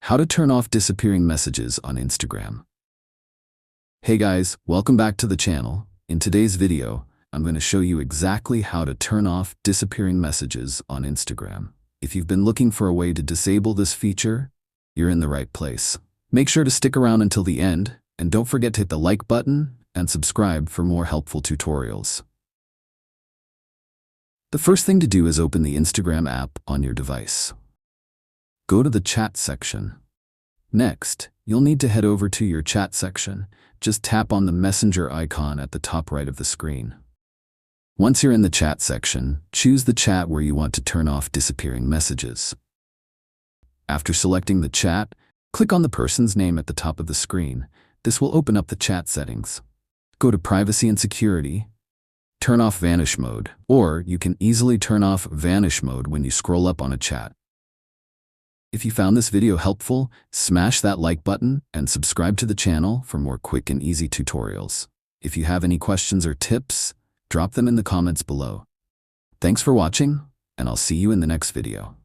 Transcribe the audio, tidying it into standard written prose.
How to turn off disappearing messages on Instagram. Hey guys, welcome back to the channel. In today's video, I'm going to show you exactly how to turn off disappearing messages on Instagram. If you've been looking for a way to disable this feature, you're in the right place. Make sure to stick around until the end, and don't forget to hit the like button and subscribe for more helpful tutorials. The first thing to do is open the Instagram app on your device. Go to the chat section. Next, you'll need to head over to your chat section. Just tap on the messenger icon at the top right of the screen. Once you're in the chat section, choose the chat where you want to turn off disappearing messages. After selecting the chat, click on the person's name at the top of the screen. This will open up the chat settings. Go to Privacy and Security. Turn off Vanish Mode, or you can easily turn off Vanish Mode when you scroll up on a chat. If you found this video helpful, smash that like button and subscribe to the channel for more quick and easy tutorials. If you have any questions or tips, drop them in the comments below. Thanks for watching, and I'll see you in the next video.